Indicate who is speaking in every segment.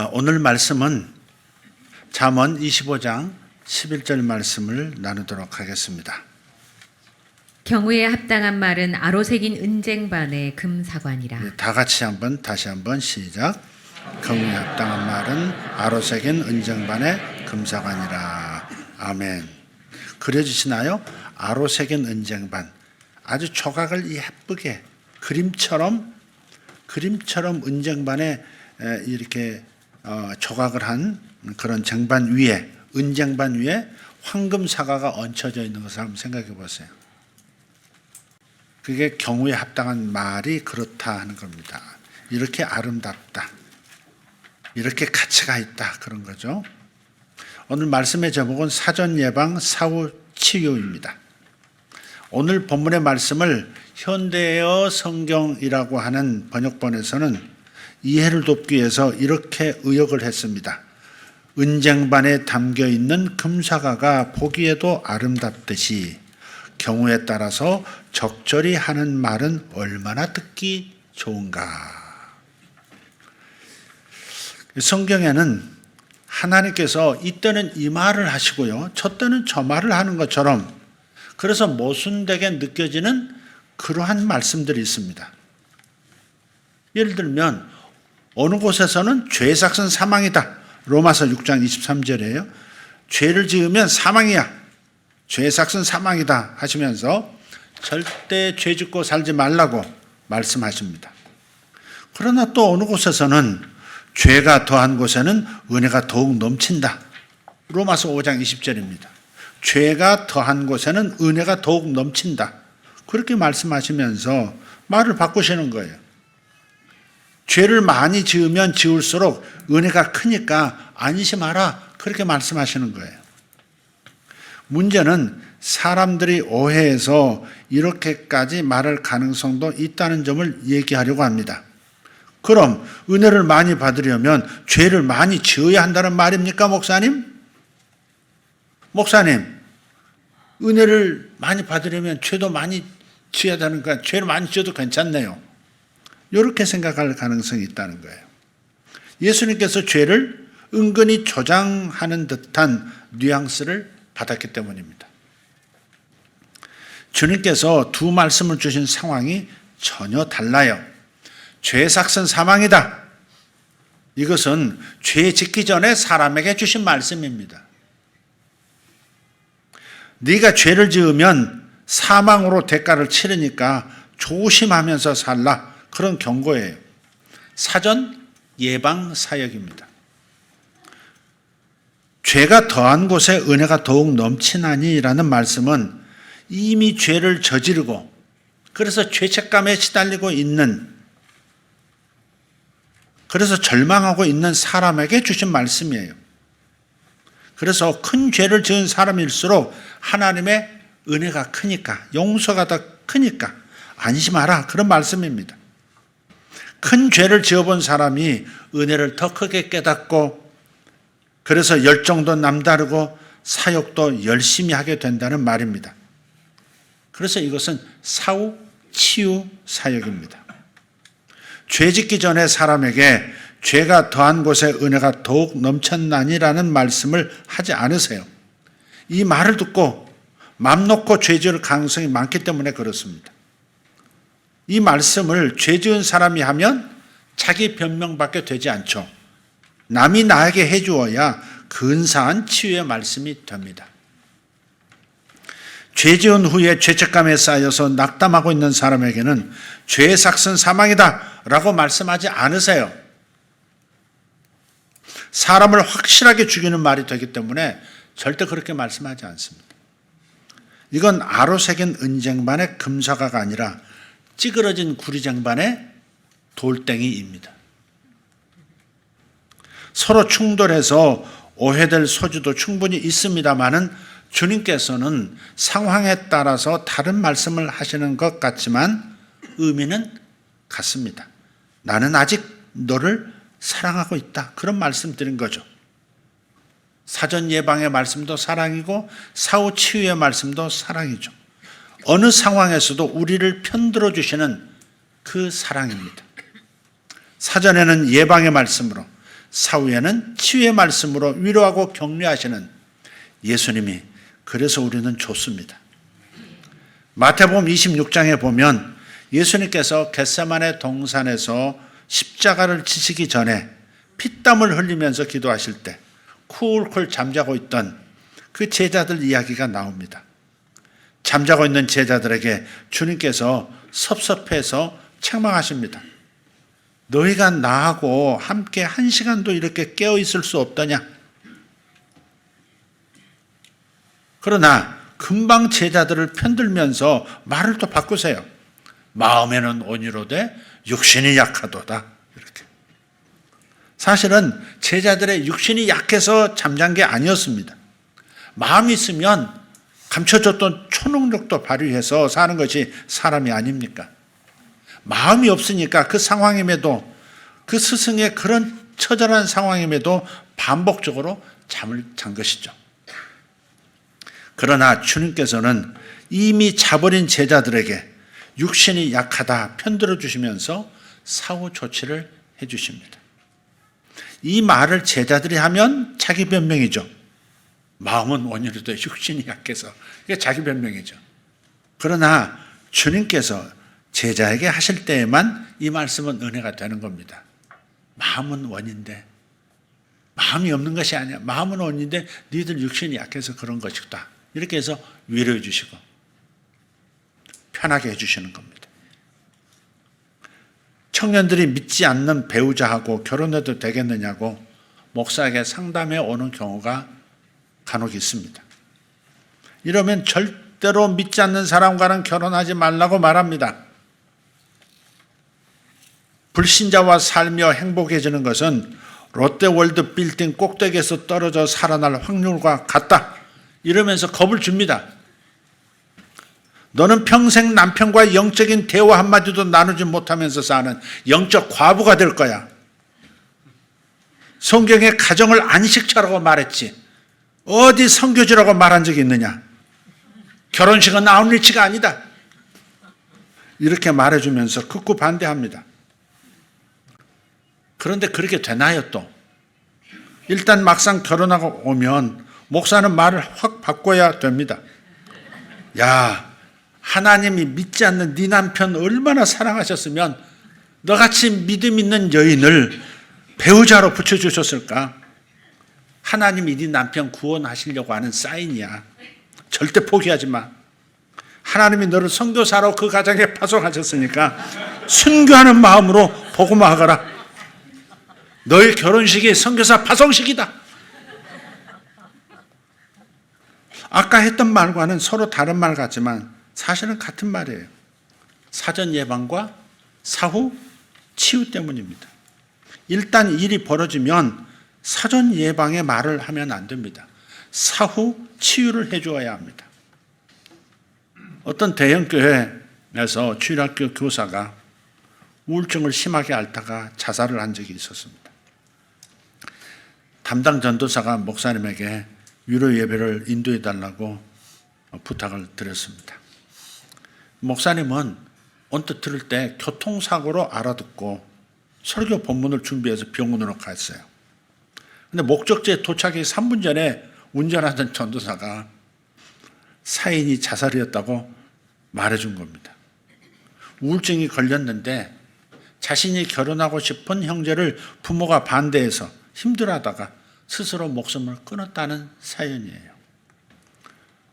Speaker 1: 오늘 말씀은 잠언 25장 11절 말씀을 나누도록 하겠습니다.
Speaker 2: 경우에 합당한 말은 아로새긴 은쟁반의 금사관이라.
Speaker 1: 다 같이 다시 한번 시작. 경우에 합당한 말은 아로새긴 은쟁반의 금사관이라. 아멘. 그려지시나요? 아로새긴 은쟁반. 아주 조각을 예쁘게 그림처럼 은쟁반에 이렇게 조각을 한 그런 쟁반 위에, 은쟁반 위에 황금 사과가 얹혀져 있는 것을 한번 생각해 보세요. 그게 경우에 합당한 말이 그렇다 하는 겁니다. 이렇게 아름답다, 이렇게 가치가 있다, 그런 거죠. 오늘 말씀의 제목은 사전 예방 사후 치유입니다. 오늘 본문의 말씀을 현대어 성경이라고 하는 번역본에서는 이해를 돕기 위해서 이렇게 의역을 했습니다. 은쟁반에 담겨 있는 금사과가 보기에도 아름답듯이 경우에 따라서 적절히 하는 말은 얼마나 듣기 좋은가. 성경에는 하나님께서 이때는 이 말을 하시고요, 저 때는 저 말을 하는 것처럼, 그래서 모순되게 느껴지는 그러한 말씀들이 있습니다. 예를 들면 어느 곳에서는 죄 삭은 사망이다. 로마서 6장 23절이에요. 죄를 지으면 사망이야. 죄 삭은 사망이다 하시면서 절대 죄 짓고 살지 말라고 말씀하십니다. 그러나 또 어느 곳에서는 죄가 더한 곳에는 은혜가 더욱 넘친다. 로마서 5장 20절입니다. 죄가 더한 곳에는 은혜가 더욱 넘친다. 그렇게 말씀하시면서 말을 바꾸시는 거예요. 죄를 많이 지으면 지을수록 은혜가 크니까 안심하라, 그렇게 말씀하시는 거예요. 문제는 사람들이 오해해서 이렇게까지 말할 가능성도 있다는 점을 얘기하려고 합니다. 그럼 은혜를 많이 받으려면 죄를 많이 지어야 한다는 말입니까, 목사님? 목사님, 은혜를 많이 받으려면 죄도 많이 지어야 되니까 죄를 많이 지어도 괜찮네요. 이렇게 생각할 가능성이 있다는 거예요. 예수님께서 죄를 은근히 조장하는 듯한 뉘앙스를 받았기 때문입니다. 주님께서 두 말씀을 주신 상황이 전혀 달라요. 죄 삭은 사망이다. 이것은 죄 짓기 전에 사람에게 주신 말씀입니다. 네가 죄를 지으면 사망으로 대가를 치르니까 조심하면서 살라, 그런 경고예요. 사전 예방 사역입니다. 죄가 더한 곳에 은혜가 더욱 넘치나니라는 말씀은 이미 죄를 저지르고 그래서 죄책감에 시달리고 있는, 그래서 절망하고 있는 사람에게 주신 말씀이에요. 그래서 큰 죄를 지은 사람일수록 하나님의 은혜가 크니까, 용서가 더 크니까 안심하라, 그런 말씀입니다. 큰 죄를 지어본 사람이 은혜를 더 크게 깨닫고 그래서 열정도 남다르고 사역도 열심히 하게 된다는 말입니다. 그래서 이것은 사후 치유 사역입니다. 죄 짓기 전에 사람에게 죄가 더한 곳에 은혜가 더욱 넘쳤나니라는 말씀을 하지 않으세요. 이 말을 듣고 맘 놓고 죄 지을 가능성이 많기 때문에 그렇습니다. 이 말씀을 죄 지은 사람이 하면 자기 변명밖에 되지 않죠. 남이 나에게 해주어야 근사한 치유의 말씀이 됩니다. 죄 지은 후에 죄책감에 쌓여서 낙담하고 있는 사람에게는 죄 삭은 사망이다 라고 말씀하지 않으세요. 사람을 확실하게 죽이는 말이 되기 때문에 절대 그렇게 말씀하지 않습니다. 이건 아로새긴 은쟁반의 금사과가 아니라 찌그러진 구리쟁반의 돌덩이입니다. 서로 충돌해서 오해될 소지도 충분히 있습니다만은 주님께서는 상황에 따라서 다른 말씀을 하시는 것 같지만 의미는 같습니다. 나는 아직 너를 사랑하고 있다, 그런 말씀 드린 거죠. 사전 예방의 말씀도 사랑이고 사후 치유의 말씀도 사랑이죠. 어느 상황에서도 우리를 편들어 주시는 그 사랑입니다. 사전에는 예방의 말씀으로, 사후에는 치유의 말씀으로 위로하고 격려하시는 예수님이 그래서 우리는 좋습니다. 마태복음 26장에 보면 예수님께서 겟세마네 동산에서 십자가를 지시기 전에 피땀을 흘리면서 기도하실 때 쿨쿨 잠자고 있던 그 제자들 이야기가 나옵니다. 잠자고 있는 제자들에게 주님께서 섭섭해서 책망하십니다. 너희가 나하고 함께 1시간도 이렇게 깨어 있을 수 없더냐? 그러나 금방 제자들을 편들면서 말을 또 바꾸세요. 마음에는 온유로되 육신이 약하도다. 이렇게. 사실은 제자들의 육신이 약해서 잠잔 게 아니었습니다. 마음이 있으면 감춰졌던 초능력도 발휘해서 사는 것이 사람이 아닙니까? 마음이 없으니까 그 상황임에도, 그 스승의 그런 처절한 상황임에도 반복적으로 잠을 잔 것이죠. 그러나 주님께서는 이미 자버린 제자들에게 육신이 약하다 편들어 주시면서 사후 조치를 해 주십니다. 이 말을 제자들이 하면 자기 변명이죠. 마음은 온유로도 육신이 약해서. 이게 자기 변명이죠. 그러나 주님께서 제자에게 하실 때에만 이 말씀은 은혜가 되는 겁니다. 마음은 원인데, 마음이 없는 것이 아니야. 마음은 원인데 너희들 육신이 약해서 그런 것이다. 이렇게 해서 위로해 주시고 편하게 해주시는 겁니다. 청년들이 믿지 않는 배우자하고 결혼해도 되겠느냐고 목사에게 상담해 오는 경우가 간혹 있습니다. 이러면 절대로 믿지 않는 사람과는 결혼하지 말라고 말합니다. 불신자와 살며 행복해지는 것은 롯데월드 빌딩 꼭대기에서 떨어져 살아날 확률과 같다. 이러면서 겁을 줍니다. 너는 평생 남편과 영적인 대화 한마디도 나누지 못하면서 사는 영적 과부가 될 거야. 성경에 가정을 안식처라고 말했지. 어디 선교지라고 말한 적이 있느냐. 결혼식은 아웃리치가 아니다. 이렇게 말해주면서 극구 반대합니다. 그런데 그렇게 되나요 또? 일단 막상 결혼하고 오면 목사는 말을 확 바꿔야 됩니다. 야, 하나님이 믿지 않는 네 남편 얼마나 사랑하셨으면 너같이 믿음 있는 여인을 배우자로 붙여주셨을까? 하나님이 네 남편 구원하시려고 하는 사인이야. 절대 포기하지 마. 하나님이 너를 선교사로 그 가정에 파송하셨으니까 순교하는 마음으로 복음화하거라. 너의 결혼식이 선교사 파송식이다. 아까 했던 말과는 서로 다른 말 같지만 사실은 같은 말이에요. 사전 예방과 사후 치유 때문입니다. 일단 일이 벌어지면 사전 예방의 말을 하면 안 됩니다. 사후 치유를 해줘야 합니다. 어떤 대형교회에서 주일학교 교사가 우울증을 심하게 앓다가 자살을 한 적이 있었습니다. 담당 전도사가 목사님에게 위로 예배를 인도해 달라고 부탁을 드렸습니다. 목사님은 언뜻 들을 때 교통사고로 알아듣고 설교 본문을 준비해서 병원으로 갔어요. 근데 목적지에 도착하기 3분 전에 운전하던 전도사가 사인이 자살이었다고 말해준 겁니다. 우울증이 걸렸는데 자신이 결혼하고 싶은 형제를 부모가 반대해서 힘들어하다가 스스로 목숨을 끊었다는 사연이에요.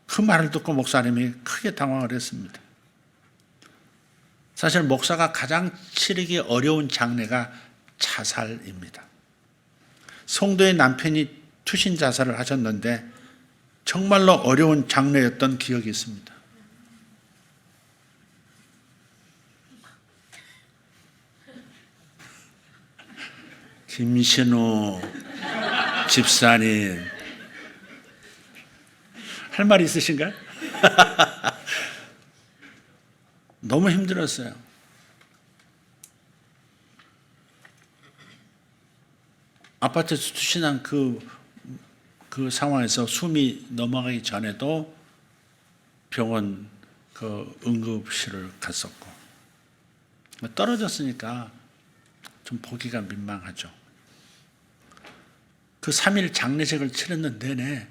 Speaker 1: 그 말을 듣고 목사님이 크게 당황을 했습니다. 사실 목사가 가장 치르기 어려운 장례가 자살입니다. 성도의 남편이 투신 자살을 하셨는데 정말로 어려운 장례였던 기억이 있습니다. 김신우 집사님 할 말 있으신가요? 너무 힘들었어요. 아파트에서 투신한 그 상황에서 숨이 넘어가기 전에도 병원 그 응급실을 갔었고 떨어졌으니까 좀 보기가 민망하죠. 그 3일 장례식을 치렀는 내내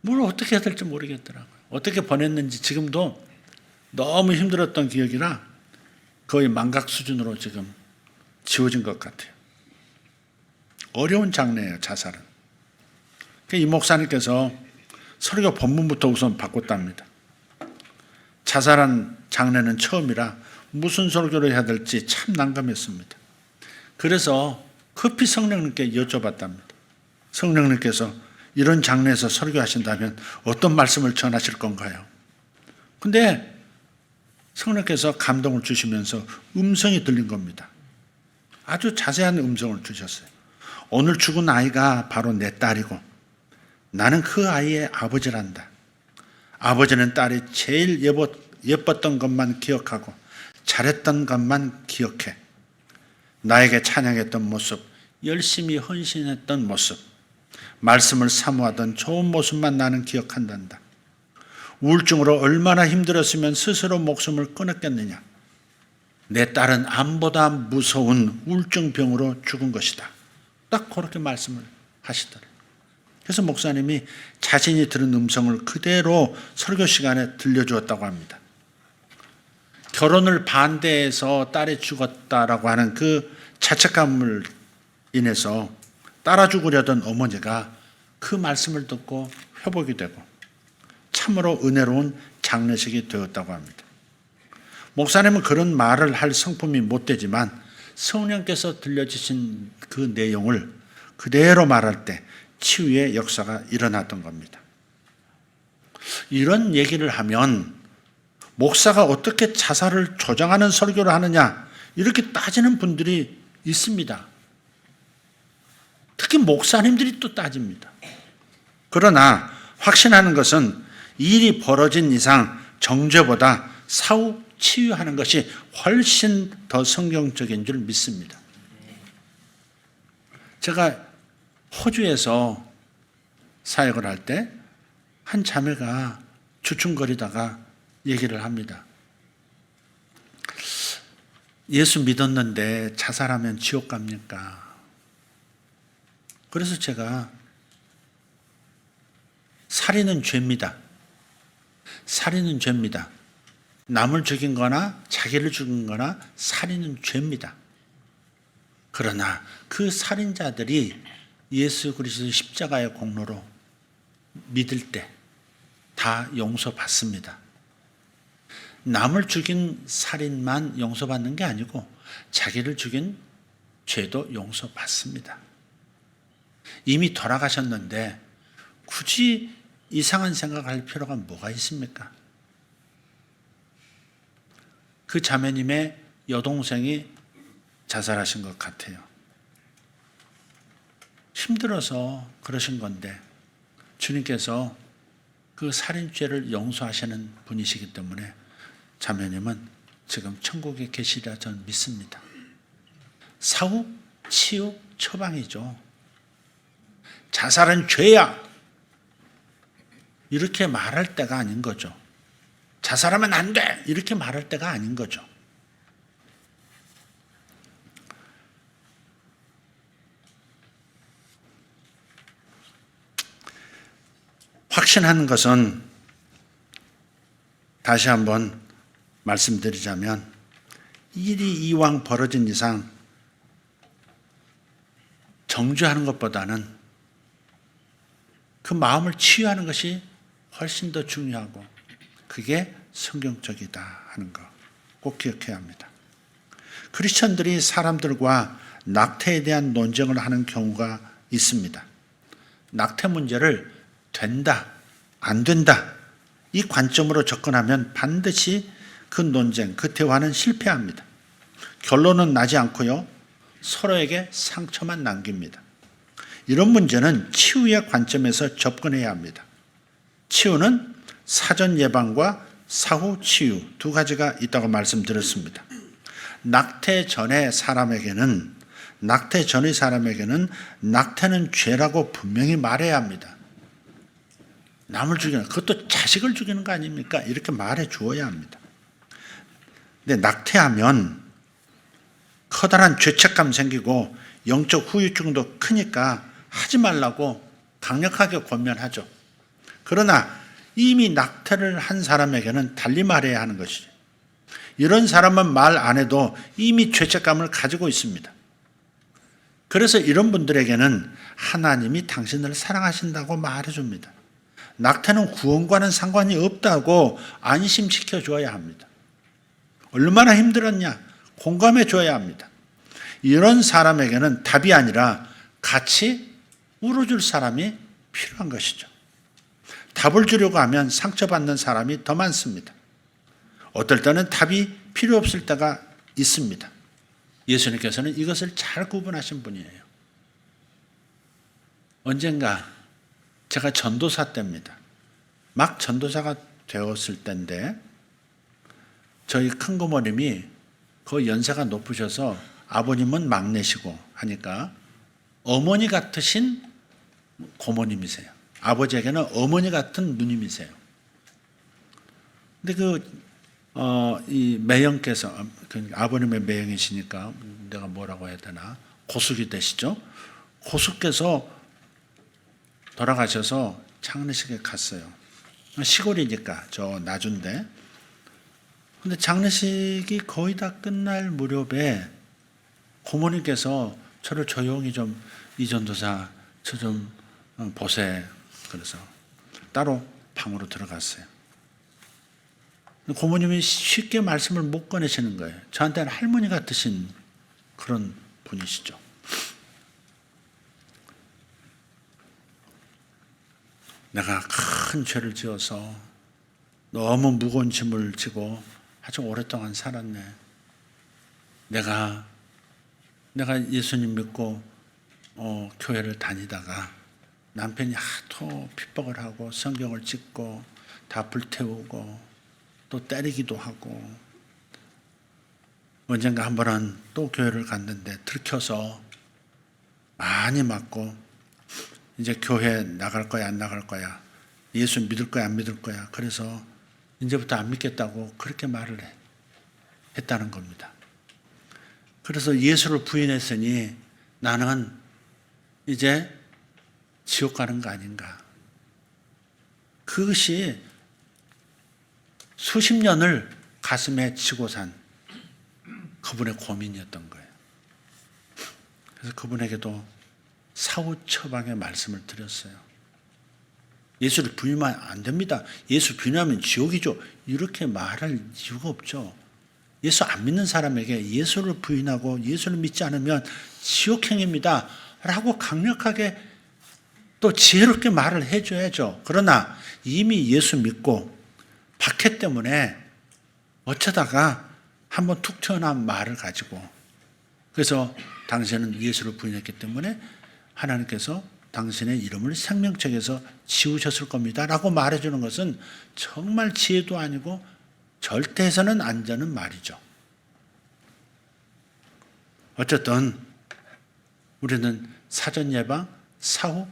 Speaker 1: 뭘 어떻게 해야 될지 모르겠더라고요. 어떻게 보냈는지 지금도 너무 힘들었던 기억이라 거의 망각 수준으로 지금 지워진 것 같아요. 어려운 장례예요, 자살은. 이 목사님께서 설교 본문부터 우선 바꿨답니다. 자살한 장례는 처음이라 무슨 설교를 해야 될지 참 난감했습니다. 그래서 급히 성령님께 여쭤봤답니다. 성령님께서 이런 장례에서 설교하신다면 어떤 말씀을 전하실 건가요? 근데 성령께서 감동을 주시면서 음성이 들린 겁니다. 아주 자세한 음성을 주셨어요. 오늘 죽은 아이가 바로 내 딸이고 나는 그 아이의 아버지란다. 아버지는 딸이 제일 예뻤던 것만 기억하고 잘했던 것만 기억해. 나에게 찬양했던 모습, 열심히 헌신했던 모습, 말씀을 사모하던 좋은 모습만 나는 기억한단다. 우울증으로 얼마나 힘들었으면 스스로 목숨을 끊었겠느냐. 내 딸은 암보다 무서운 우울증병으로 죽은 것이다. 딱 그렇게 말씀을 하시더래요. 그래서 목사님이 자신이 들은 음성을 그대로 설교 시간에 들려주었다고 합니다. 결혼을 반대해서 딸이 죽었다라고 하는 그 자책감을 인해서 따라 죽으려던 어머니가 그 말씀을 듣고 회복이 되고 참으로 은혜로운 장례식이 되었다고 합니다. 목사님은 그런 말을 할 성품이 못 되지만 성령께서 들려주신 그 내용을 그대로 말할 때 치유의 역사가 일어났던 겁니다. 이런 얘기를 하면 목사가 어떻게 자살을 조장하는 설교를 하느냐 이렇게 따지는 분들이 있습니다. 특히 목사님들이 또 따집니다. 그러나 확신하는 것은 일이 벌어진 이상 정죄보다 사후 치유하는 것이 훨씬 더 성경적인 줄 믿습니다. 제가 호주에서 사역을 할 때 한 자매가 주춤거리다가 얘기를 합니다. 예수 믿었는데 자살하면 지옥 갑니까? 그래서 제가 살인은 죄입니다. 살인은 죄입니다. 남을 죽인 거나 자기를 죽인 거나 살인은 죄입니다. 그러나 그 살인자들이 예수 그리스도 십자가의 공로로 믿을 때 다 용서받습니다. 남을 죽인 살인만 용서받는 게 아니고 자기를 죽인 죄도 용서받습니다. 이미 돌아가셨는데 굳이 이상한 생각할 필요가 뭐가 있습니까? 그 자매님의 여동생이 자살하신 것 같아요. 힘들어서 그러신 건데 주님께서 그 살인죄를 용서하시는 분이시기 때문에 자매님은 지금 천국에 계시리라 저는 믿습니다. 사후 치유 처방이죠. 자살은 죄야 이렇게 말할 때가 아닌 거죠. 자살하면 안 돼 이렇게 말할 때가 아닌 거죠. 확신하는 것은 다시 한번 말씀드리자면 일이 이왕 벌어진 이상 정죄하는 것보다는 그 마음을 치유하는 것이 훨씬 더 중요하고 그게 성경적이다 하는 거 꼭 기억해야 합니다. 크리스천들이 사람들과 낙태에 대한 논쟁을 하는 경우가 있습니다. 낙태 문제를 된다, 안 된다 이 관점으로 접근하면 반드시 그 논쟁, 그 대화는 실패합니다. 결론은 나지 않고요. 서로에게 상처만 남깁니다. 이런 문제는 치유의 관점에서 접근해야 합니다. 치유는 사전 예방과 사후 치유 두 가지가 있다고 말씀드렸습니다. 낙태 전의 사람에게는 낙태는 죄라고 분명히 말해야 합니다. 남을 죽이는, 그것도 자식을 죽이는 거 아닙니까? 이렇게 말해 주어야 합니다. 근데 낙태하면 커다란 죄책감 생기고 영적 후유증도 크니까 하지 말라고 강력하게 권면하죠. 그러나 이미 낙태를 한 사람에게는 달리 말해야 하는 것이죠. 이런 사람은 말 안 해도 이미 죄책감을 가지고 있습니다. 그래서 이런 분들에게는 하나님이 당신을 사랑하신다고 말해줍니다. 낙태는 구원과는 상관이 없다고 안심시켜 줘야 합니다. 얼마나 힘들었냐 공감해 줘야 합니다. 이런 사람에게는 답이 아니라 같이 울어줄 사람이 필요한 것이죠. 답을 주려고 하면 상처받는 사람이 더 많습니다. 어떨 때는 답이 필요 없을 때가 있습니다. 예수님께서는 이것을 잘 구분하신 분이에요. 언젠가 제가 전도사 때입니다. 막 전도사가 되었을 때인데 저희 큰 고모님이 그 연세가 높으셔서 아버님은 막내시고 하니까 어머니 같으신 고모님이세요. 아버지에게는 어머니 같은 누님이세요. 근데 이 매형께서 아버님의 매형이시니까 내가 뭐라고 해야 되나 고숙이 되시죠. 고숙께서 돌아가셔서 장례식에 갔어요. 시골이니까 저 나주인데. 근데 장례식이 거의 다 끝날 무렵에 고모님께서 저를 조용히 좀 이전도사 저 좀 보세. 그래서 따로 방으로 들어갔어요. 고모님이 쉽게 말씀을 못 꺼내시는 거예요. 저한테는 할머니 같으신 그런 분이시죠. 내가 큰 죄를 지어서 너무 무거운 짐을 지고 아주 오랫동안 살았네. 내가 예수님 믿고 교회를 다니다가 남편이 하도 핍박을 하고 성경을 찍고 다 불태우고 또 때리기도 하고 언젠가 한 번은 또 교회를 갔는데 들켜서 많이 맞고 이제 교회 나갈 거야 안 나갈 거야 예수 믿을 거야 안 믿을 거야 그래서 이제부터 안 믿겠다고 그렇게 말을 했다는 겁니다. 그래서 예수를 부인했으니 나는 이제 지옥 가는 거 아닌가. 그것이 수십 년을 가슴에 지고 산 그분의 고민이었던 거예요. 그래서 그분에게도 사후처방의 말씀을 드렸어요. 예수를 부인하면 안 됩니다. 예수 부인하면 지옥이죠. 이렇게 말할 이유가 없죠. 예수 안 믿는 사람에게 예수를 부인하고 예수를 믿지 않으면 지옥행입니다. 라고 강력하게 또 지혜롭게 말을 해줘야죠. 그러나 이미 예수 믿고 박해 때문에 어쩌다가 한번 툭 튀어나온 말을 가지고 그래서 당신은 예수를 부인했기 때문에 하나님께서 당신의 이름을 생명책에서 지우셨을 겁니다. 라고 말해주는 것은 정말 지혜도 아니고 절대 해서는 안 되는 말이죠. 어쨌든 우리는 사전 예방, 사후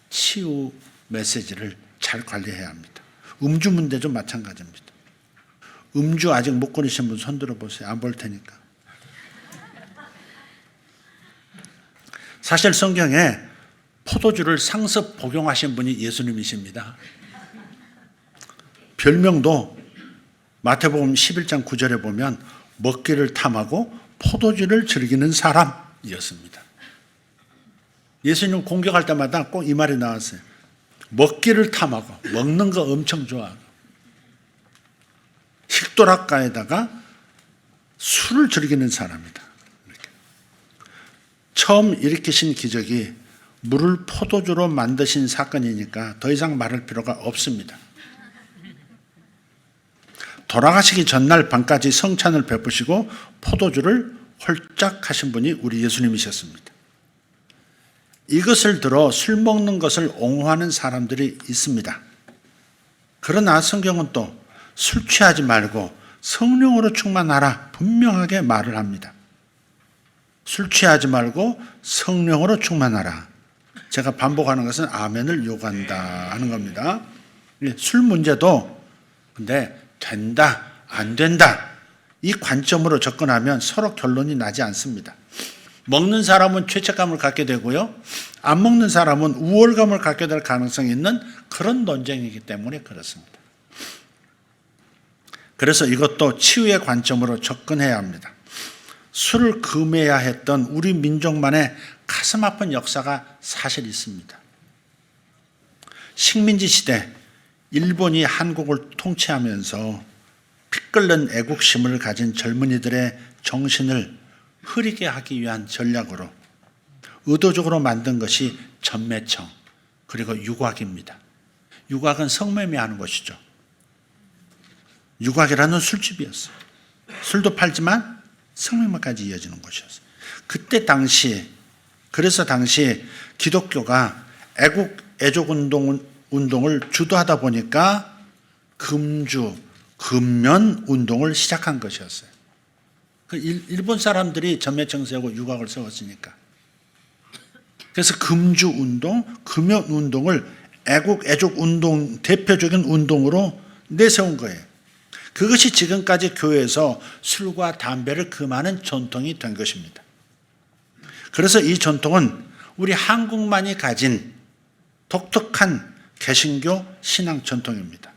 Speaker 1: 치유 메시지를 잘 관리해야 합니다. 음주 문제도 마찬가지입니다. 음주 아직 못 끊으신 분 손 들어보세요. 안 볼 테니까. 사실 성경에 포도주를 상습 복용하신 분이 예수님이십니다. 별명도 마태복음 11장 9절에 보면 먹기를 탐하고 포도주를 즐기는 사람이었습니다. 예수님 공격할 때마다 꼭 이 말이 나왔어요. 먹기를 탐하고 먹는 거 엄청 좋아하고 식도락가에다가 술을 즐기는 사람이다. 이렇게. 처음 일으키신 기적이 물을 포도주로 만드신 사건이니까 더 이상 말할 필요가 없습니다. 돌아가시기 전날 밤까지 성찬을 베푸시고 포도주를 홀짝 하신 분이 우리 예수님이셨습니다. 이것을 들어 술 먹는 것을 옹호하는 사람들이 있습니다. 그러나 성경은 또 술 취하지 말고 성령으로 충만하라 분명하게 말을 합니다. 술 취하지 말고 성령으로 충만하라. 제가 반복하는 것은 아멘을 요구한다 하는 겁니다. 술 문제도 근데 된다, 안 된다 이 관점으로 접근하면 서로 결론이 나지 않습니다. 먹는 사람은 죄책감을 갖게 되고요. 안 먹는 사람은 우월감을 갖게 될 가능성이 있는 그런 논쟁이기 때문에 그렇습니다. 그래서 이것도 치유의 관점으로 접근해야 합니다. 술을 금해야 했던 우리 민족만의 가슴 아픈 역사가 사실 있습니다. 식민지 시대 일본이 한국을 통치하면서 피 끓는 애국심을 가진 젊은이들의 정신을 흐리게 하기 위한 전략으로 의도적으로 만든 것이 전매청 그리고 유곽입니다. 유곽은 성매매하는 것이죠. 유곽이라는 술집이었어요. 술도 팔지만 성매매까지 이어지는 것이었어요. 그래서 당시 기독교가 애족 운동을 주도하다 보니까 금주, 금면 운동을 시작한 것이었어요. 일본 사람들이 전매청 세우고 유곽을 세웠으니까. 그래서 금주 운동, 금연 운동을 애족 운동, 대표적인 운동으로 내세운 거예요. 그것이 지금까지 교회에서 술과 담배를 금하는 전통이 된 것입니다. 그래서 이 전통은 우리 한국만이 가진 독특한 개신교 신앙 전통입니다.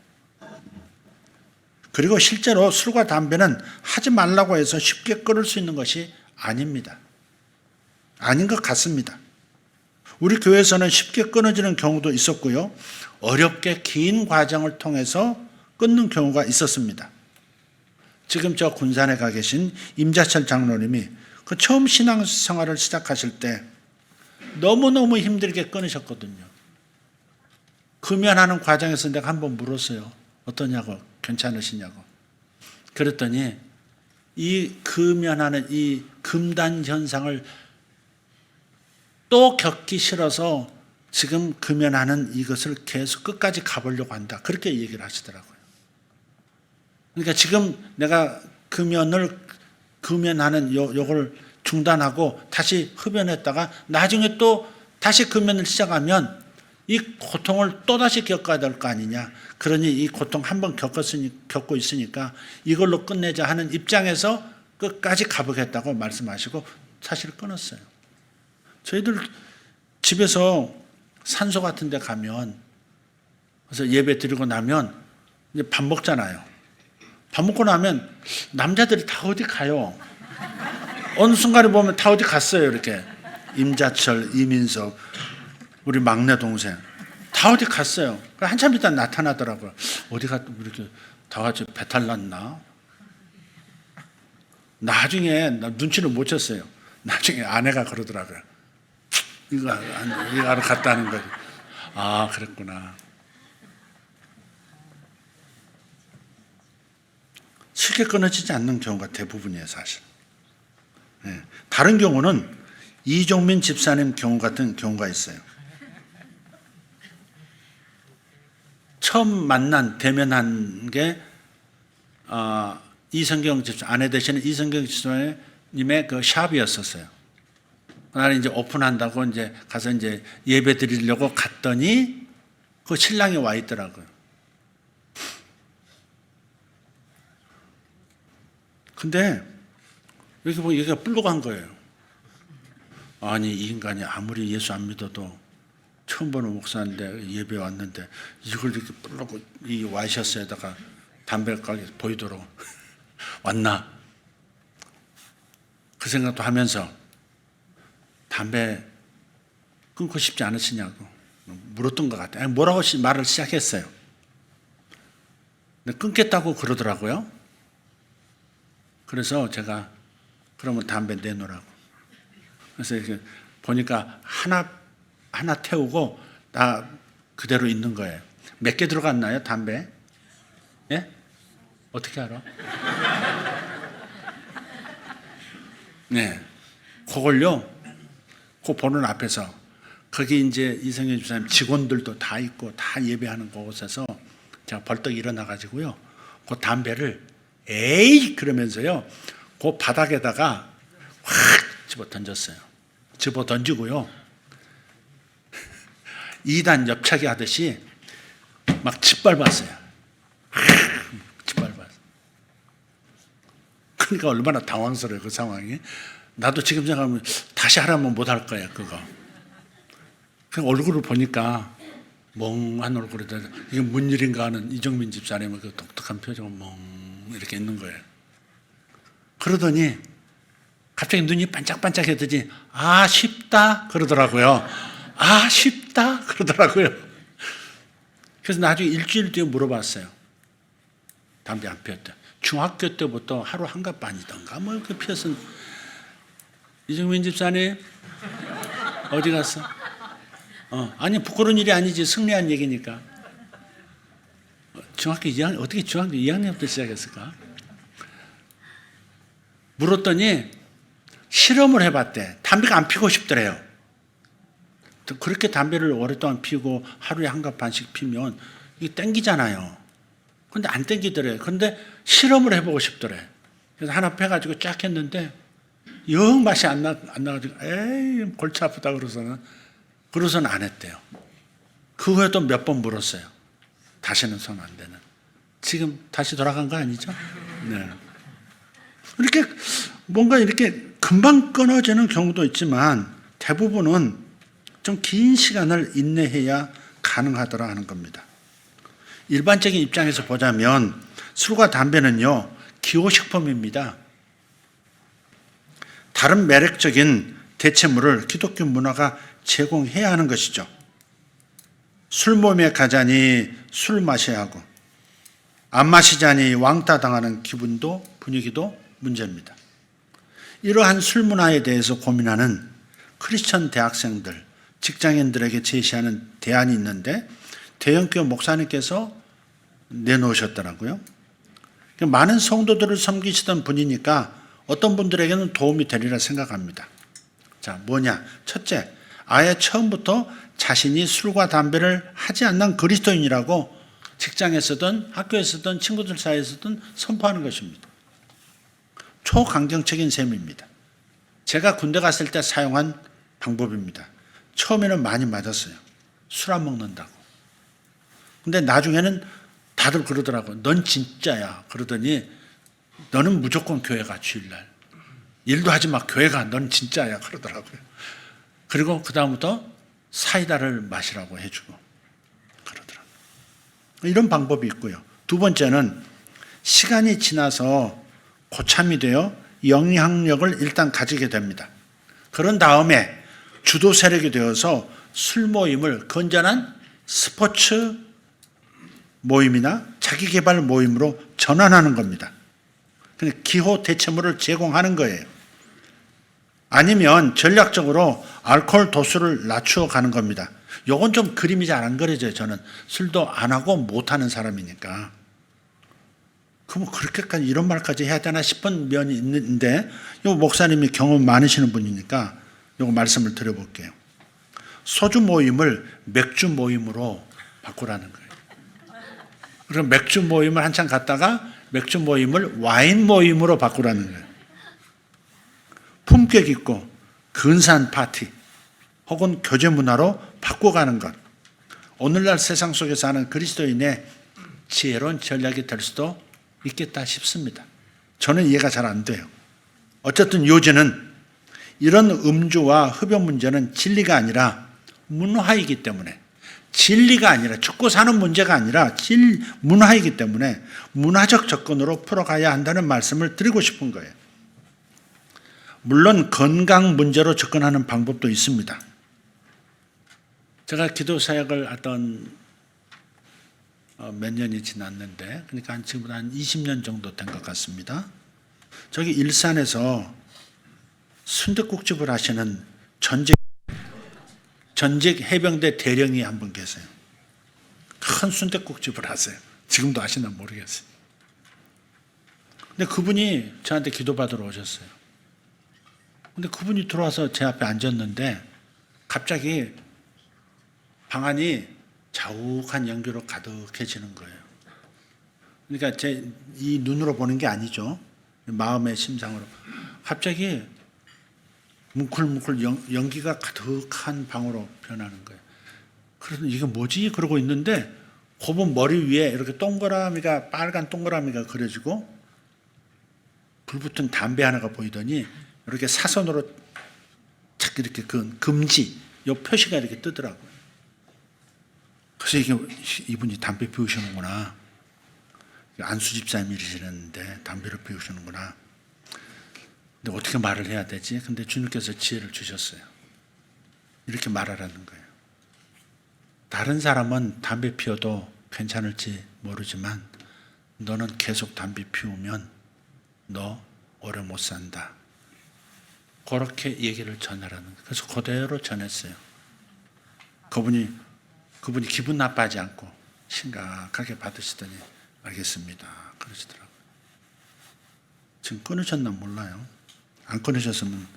Speaker 1: 그리고 실제로 술과 담배는 하지 말라고 해서 쉽게 끊을 수 있는 것이 아닙니다. 아닌 것 같습니다. 우리 교회에서는 쉽게 끊어지는 경우도 있었고요. 어렵게 긴 과정을 통해서 끊는 경우가 있었습니다. 지금 저 군산에 가 계신 임자철 장로님이 그 처음 신앙생활을 시작하실 때 너무너무 힘들게 끊으셨거든요. 금연하는 과정에서 내가 한번 물었어요. 어떠냐고, 괜찮으시냐고. 그랬더니 이 금연하는 이 금단 현상을 또 겪기 싫어서 지금 금연하는 이것을 계속 끝까지 가보려고 한다. 그렇게 얘기를 하시더라고요. 그러니까 지금 내가 금연하는 요걸 중단하고 다시 흡연했다가 나중에 또 다시 금연을 시작하면 이 고통을 또다시 겪어야 될 거 아니냐. 그러니 이 고통 한번 겪고 있으니까 이걸로 끝내자 하는 입장에서 끝까지 가보겠다고 말씀하시고 사실 끊었어요. 저희들 집에서 산소 같은 데 가면 그래서 예배 드리고 나면 이제 밥 먹잖아요. 밥 먹고 나면 남자들이 다 어디 가요. 어느 순간에 보면 다 어디 갔어요. 이렇게 임자철, 이민석, 우리 막내 동생 다 어디 갔어요. 한참 있다 나타나더라고요. 어디 갔다 이렇게 다 같이 배탈 났나? 나중에 나 눈치를 못 챘어요. 나중에 아내가 그러더라고요. 이거 하러 갔다는 거지. 아, 그랬구나. 쉽게 끊어지지 않는 경우가 대부분이에요, 사실. 네. 다른 경우는 이종민 집사님 경우 같은 경우가 있어요. 처음 대면한 게 이성경 집사, 아내 되시는 이성경 집사님의 그 샵이었었어요. 그날 이제 오픈한다고 이제 가서 이제 예배 드리려고 갔더니 그 신랑이 와 있더라고요. 근데 여기 보면 여기가 불룩한 거예요. 아니, 이 인간이 아무리 예수 안 믿어도 처음 보는 목사인데 예배 왔는데 이걸 이렇게 불르고 이 와이셔츠에다가 담배 가게 보이도록 왔나? 그 생각도 하면서 담배 끊고 싶지 않으시냐고 물었던 것 같아요. 아니, 뭐라고 말을 시작했어요. 근데 끊겠다고 그러더라고요. 그래서 제가 그러면 담배 내놓으라고. 그래서 이렇게 보니까 하나 태우고 나 그대로 있는 거예요. 몇 개 들어갔나요, 담배? 예? 어떻게 알아? 네. 그걸요, 그 보는 앞에서, 거기 이제 이성현 집사님 직원들도 다 있고 다 예배하는 곳에서 제가 벌떡 일어나가지고요, 그 담배를 에이! 그러면서요, 그 바닥에다가 확 집어 던졌어요. 집어 던지고요, 2단 옆차기 하듯이 막 짓밟았어요. 짓밟았어요. 그러니까 얼마나 당황스러워요, 그 상황이. 나도 지금 생각하면 다시 하라면 못 할 거야, 그거. 그냥 얼굴을 보니까 멍한 얼굴에다 이게 뭔 일인가 하는 이정민 집사님의 그 독특한 표정은 멍 이렇게 있는 거예요. 그러더니 갑자기 눈이 반짝반짝해더니 아 쉽다 그러더라고요. 아 쉽다 그러더라고요. 그래서 나중에 일주일 뒤에 물어봤어요. 담배 안 피웠다. 중학교 때부터 하루 한갑 반이던가 뭐 이렇게 피웠은. 이정민 집사님 어디 갔어? 아니 부끄러운 일이 아니지. 승리한 얘기니까. 중학교 2학년 어떻게 중학교 2학년부터 시작했을까? 물었더니 실험을 해봤대. 담배가 안 피고 싶더래요. 그렇게 담배를 오랫동안 피우고 하루에 한갑 반씩 피면 이게 땡기잖아요. 근데 안 땡기더래요. 근데 실험을 해보고 싶더래. 그래서 하나 펴가지고 쫙 했는데 영 맛이 안 나가지고 에이 골치 아프다 그러서는 안 했대요. 그 후에 또 몇 번 물었어요. 다시는 손 안 되는. 지금 다시 돌아간 거 아니죠? 네. 이렇게 뭔가 이렇게 금방 끊어지는 경우도 있지만 대부분은 좀 긴 시간을 인내해야 가능하더라 하는 겁니다. 일반적인 입장에서 보자면 술과 담배는요, 기호식품입니다. 다른 매력적인 대체물을 기독교 문화가 제공해야 하는 것이죠. 술 몸에 가자니 술 마셔야 하고 안 마시자니 왕따 당하는 기분도 분위기도 문제입니다. 이러한 술 문화에 대해서 고민하는 크리스천 대학생들, 직장인들에게 제시하는 대안이 있는데 대형교회 목사님께서 내놓으셨더라고요. 많은 성도들을 섬기시던 분이니까 어떤 분들에게는 도움이 되리라 생각합니다. 자, 뭐냐? 첫째, 아예 처음부터 자신이 술과 담배를 하지 않는 그리스도인이라고 직장에서든 학교에서든 친구들 사이에서든 선포하는 것입니다. 초강경적인 셈입니다. 제가 군대 갔을 때 사용한 방법입니다. 처음에는 많이 맞았어요. 술 안 먹는다고. 근데 나중에는 다들 그러더라고요. 넌 진짜야. 그러더니 너는 무조건 교회 가 주일날. 일도 하지 마. 교회 가. 넌 진짜야. 그러더라고요. 그리고 그 다음부터 사이다를 마시라고 해주고 그러더라고요. 이런 방법이 있고요. 두 번째는 시간이 지나서 고참이 되어 영향력을 일단 가지게 됩니다. 그런 다음에 주도 세력이 되어서 술 모임을 건전한 스포츠 모임이나 자기개발 모임으로 전환하는 겁니다. 기호 대체물을 제공하는 거예요. 아니면 전략적으로 알코올 도수를 낮추어 가는 겁니다. 요건 좀 그림이 잘 안 그려져요. 저는 술도 안 하고 못 하는 사람이니까. 그럼 그렇게까지 이런 말까지 해야 되나 싶은 면이 있는데 요 목사님이 경험 많으시는 분이니까 요거 말씀을 드려볼게요. 소주 모임을 맥주 모임으로 바꾸라는 거예요. 그럼 맥주 모임을 한참 갔다가 맥주 모임을 와인 모임으로 바꾸라는 거예요. 품격 있고 근사한 파티 혹은 교제 문화로 바꿔가는 것. 오늘날 세상 속에서 하는 그리스도인의 지혜로운 전략이 될 수도 있겠다 싶습니다. 저는 이해가 잘 안 돼요. 어쨌든 요즘은 이런 음주와 흡연 문제는 진리가 아니라 문화이기 때문에 진리가 아니라 죽고 사는 문제가 아니라 문화이기 때문에 문화적 접근으로 풀어가야 한다는 말씀을 드리고 싶은 거예요. 물론 건강 문제로 접근하는 방법도 있습니다. 제가 기도 사역을 하던 몇 년이 지났는데 그러니까 지금부터 한 20년 정도 된 것 같습니다. 저기 일산에서 순댓국집을 하시는 전직 해병대 대령이 한 분 계세요. 큰 순댓국집을 하세요. 지금도 하시나 모르겠어요. 근데 그분이 저한테 기도받으러 오셨어요. 근데 그분이 들어와서 제 앞에 앉았는데 갑자기 방 안이 자욱한 연기로 가득해지는 거예요. 그러니까 제 이 눈으로 보는 게 아니죠. 마음의 심상으로. 갑자기 뭉클뭉클 연기가 가득한 방으로 변하는 거예요. 그래서 이게 뭐지? 그러고 있는데 그분 머리 위에 이렇게 빨간 동그라미가 그려지고 불 붙은 담배 하나가 보이더니 이렇게 사선으로 착 이렇게 그 금지 요 표시가 이렇게 뜨더라고요. 그래서 이분이 담배 피우시는구나. 안수 집사님이시는데 담배를 피우시는구나. 근데 어떻게 말을 해야 되지? 근데 주님께서 지혜를 주셨어요. 이렇게 말하라는 거예요. 다른 사람은 담배 피워도 괜찮을지 모르지만 너는 계속 담배 피우면 너 오래 못 산다. 그렇게 얘기를 전하라는 거예요. 그래서 그대로 전했어요. 그분이 기분 나빠하지 않고 심각하게 받으시더니 알겠습니다. 그러시더라고요. 지금 끊으셨나 몰라요. 안 끊으셨으면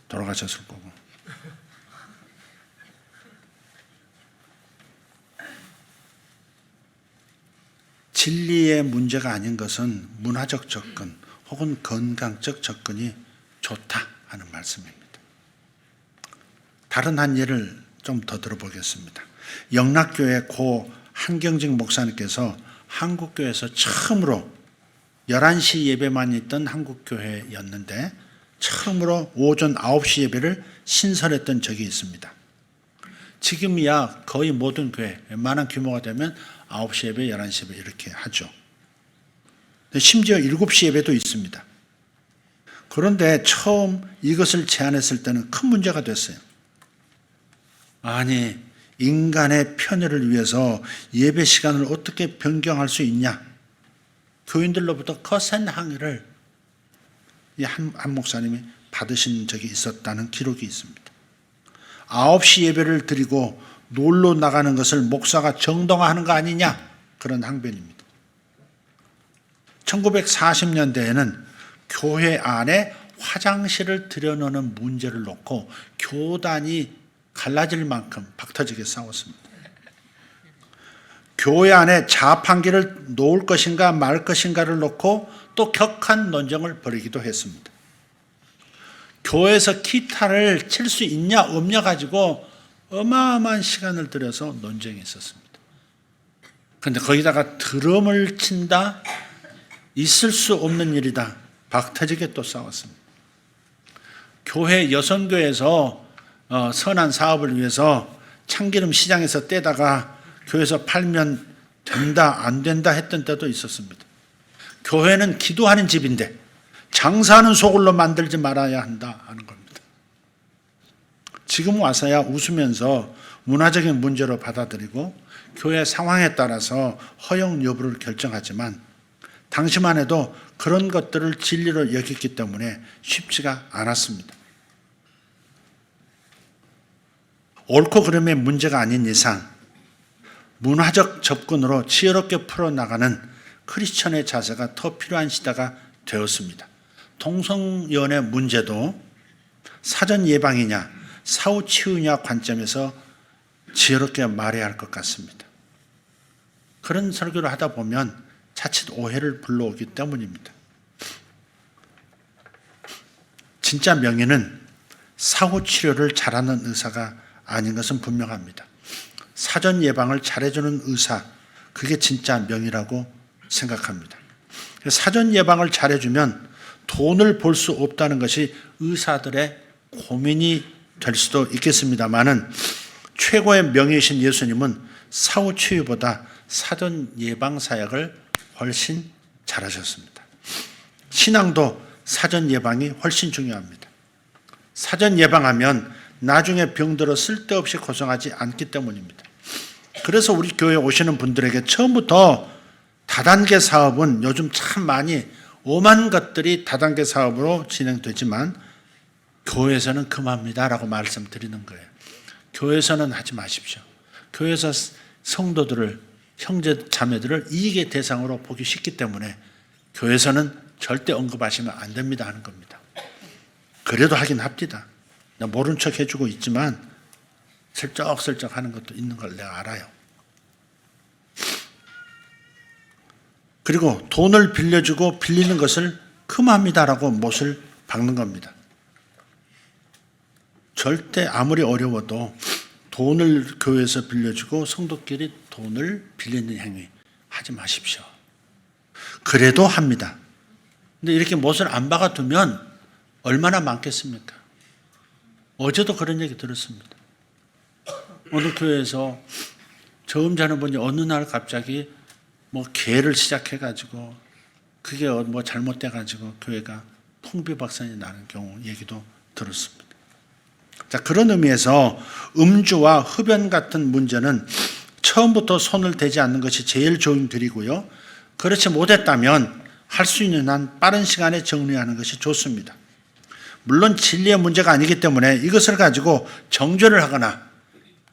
Speaker 1: 돌아가셨을 거고. 진리의 문제가 아닌 것은 문화적 접근 혹은 건강적 접근이 좋다 하는 말씀입니다. 다른 한 예를 좀 더 들어보겠습니다. 영락교회 고 한경직 목사님께서 한국교회에서 처음으로 11시 예배만 있던 한국교회였는데 처음으로 오전 9시 예배를 신설했던 적이 있습니다. 지금이야 거의 모든 교회 웬만한 규모가 되면 9시 예배, 11시 예배 이렇게 하죠. 심지어 7시 예배도 있습니다. 그런데 처음 이것을 제안했을 때는 큰 문제가 됐어요. 아니, 인간의 편의를 위해서 예배 시간을 어떻게 변경할 수 있냐? 교인들로부터 거센 항의를 한 목사님이 받으신 적이 있었다는 기록이 있습니다. 9시 예배를 드리고 놀러 나가는 것을 목사가 정당화하는 거 아니냐? 그런 항변입니다. 1940년대에는 교회 안에 화장실을 들여놓는 문제를 놓고 교단이 갈라질 만큼 박터지게 싸웠습니다. 교회 안에 자판기를 놓을 것인가 말 것인가를 놓고 또 격한 논쟁을 벌이기도 했습니다. 교회에서 기타를 칠 수 있냐 없냐 가지고 어마어마한 시간을 들여서 논쟁이 있었습니다. 그런데 거기다가 드럼을 친다? 있을 수 없는 일이다. 박터지게 또 싸웠습니다. 교회 여성교회에서 선한 사업을 위해서 참기름 시장에서 떼다가 교회에서 팔면 된다 안 된다 했던 때도 있었습니다. 교회는 기도하는 집인데 장사하는 소굴로 만들지 말아야 한다 하는 겁니다. 지금 와서야 웃으면서 문화적인 문제로 받아들이고 교회 상황에 따라서 허용 여부를 결정하지만 당시만 해도 그런 것들을 진리로 여겼기 때문에 쉽지가 않았습니다. 옳고 그름의 문제가 아닌 이상 문화적 접근으로 지혜롭게 풀어나가는 크리스천의 자세가 더 필요한 시대가 되었습니다. 동성연애 문제도 사전 예방이냐 사후 치유냐 관점에서 지혜롭게 말해야 할 것 같습니다. 그런 설교를 하다 보면 자칫 오해를 불러오기 때문입니다. 진짜 명예는 사후 치료를 잘하는 의사가 아닌 것은 분명합니다. 사전 예방을 잘해주는 의사, 그게 진짜 명예라고 생각합니다. 사전 예방을 잘해주면 돈을 벌 수 없다는 것이 의사들의 고민이 될 수도 있겠습니다만은 최고의 명예이신 예수님은 사후 치유보다 사전 예방 사역을 훨씬 잘하셨습니다. 신앙도 사전 예방이 훨씬 중요합니다. 사전 예방하면 나중에 병들어 쓸데없이 고생하지 않기 때문입니다. 그래서 우리 교회에 오시는 분들에게 처음부터 다단계 사업은 요즘 참 많이 오만 것들이 다단계 사업으로 진행되지만 교회에서는 금합니다라고 말씀드리는 거예요. 교회에서는 하지 마십시오. 교회에서 성도들을 형제 자매들을 이익의 대상으로 보기 쉽기 때문에 교회에서는 절대 언급하시면 안 됩니다 하는 겁니다. 그래도 하긴 합니다. 나 모른 척 해주고 있지만 슬쩍슬쩍 하는 것도 있는 걸 내가 알아요. 그리고 돈을 빌려주고 빌리는 것을 금합니다라고 못을 박는 겁니다. 절대 아무리 어려워도 돈을 교회에서 빌려주고 성도끼리 돈을 빌리는 행위 하지 마십시오. 그래도 합니다. 근데 이렇게 못을 안 박아두면 얼마나 많겠습니까? 어제도 그런 얘기 들었습니다. 어느 교회에서 처음 자는 분이 어느 날 갑자기 뭐 계를 시작해가지고 그게 뭐 잘못돼가지고 교회가 통비박산이 나는 경우 얘기도 들었습니다. 자, 그런 의미에서 음주와 흡연 같은 문제는 처음부터 손을 대지 않는 것이 제일 좋은 길이고요. 그렇지 못했다면 할 수 있는 한 빠른 시간에 정리하는 것이 좋습니다. 물론 진리의 문제가 아니기 때문에 이것을 가지고 정죄를 하거나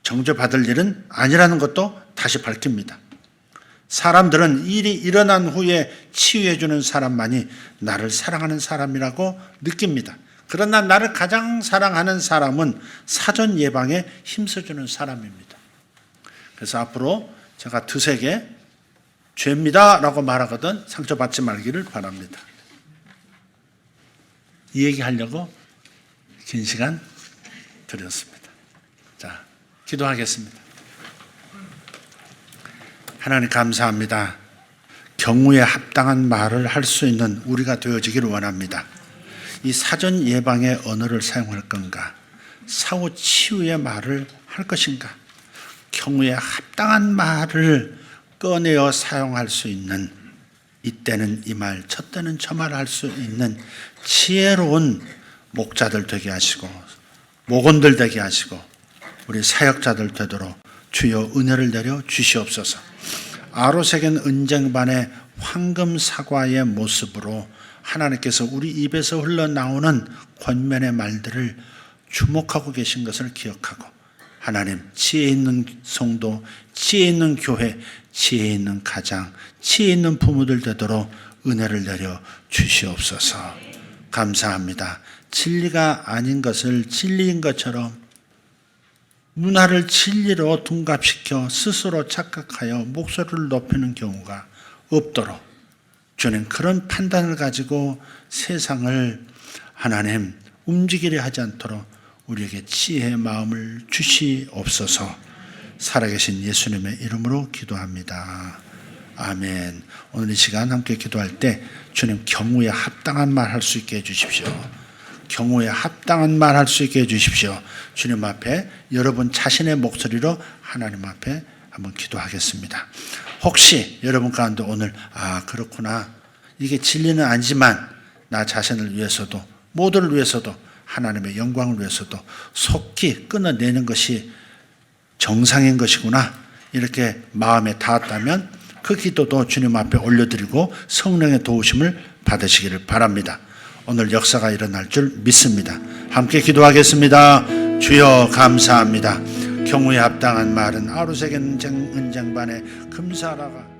Speaker 1: 정죄받을 일은 아니라는 것도 다시 밝힙니다. 사람들은 일이 일어난 후에 치유해주는 사람만이 나를 사랑하는 사람이라고 느낍니다. 그러나 나를 가장 사랑하는 사람은 사전 예방에 힘써주는 사람입니다. 그래서 앞으로 제가 드세게 죄입니다 라고 말하거든 상처받지 말기를 바랍니다. 이 얘기하려고 긴 시간 드렸습니다. 자, 기도하겠습니다. 하나님 감사합니다. 경우에 합당한 말을 할 수 있는 우리가 되어지기를 원합니다. 이 사전 예방의 언어를 사용할 건가? 사후 치유의 말을 할 것인가? 경우에 합당한 말을 꺼내어 사용할 수 있는, 이때는 이 말, 저때는 저 말 할 수 있는 지혜로운 목자들 되게 하시고 목원들 되게 하시고 우리 사역자들 되도록 주여 은혜를 내려 주시옵소서. 아로새긴 은쟁반의 황금 사과의 모습으로 하나님께서 우리 입에서 흘러나오는 권면의 말들을 주목하고 계신 것을 기억하고 하나님 지혜 있는 성도, 지혜 있는 교회, 지혜 있는 가장, 지혜 있는 부모들 되도록 은혜를 내려 주시옵소서. 감사합니다. 진리가 아닌 것을 진리인 것처럼 문화를 진리로 둔갑시켜 스스로 착각하여 목소리를 높이는 경우가 없도록 주님 그런 판단을 가지고 세상을 하나님 움직이려 하지 않도록 우리에게 지혜의 마음을 주시옵소서. 살아계신 예수님의 이름으로 기도합니다. 아멘. 오늘 이 시간 함께 기도할 때 주님 경우에 합당한 말 할 수 있게 해주십시오. 경우에 합당한 말 할 수 있게 해주십시오. 주님 앞에 여러분 자신의 목소리로 하나님 앞에 한번 기도하겠습니다. 혹시 여러분 가운데 오늘 그렇구나, 이게 진리는 아니지만 나 자신을 위해서도 모두를 위해서도 하나님의 영광을 위해서도 속히 끊어내는 것이 정상인 것이구나 이렇게 마음에 닿았다면 그 기도도 주님 앞에 올려드리고 성령의 도우심을 받으시기를 바랍니다. 오늘 역사가 일어날 줄 믿습니다. 함께 기도하겠습니다. 주여 감사합니다. 경우에 합당한 말은 아루새긴 은쟁반의 금사라가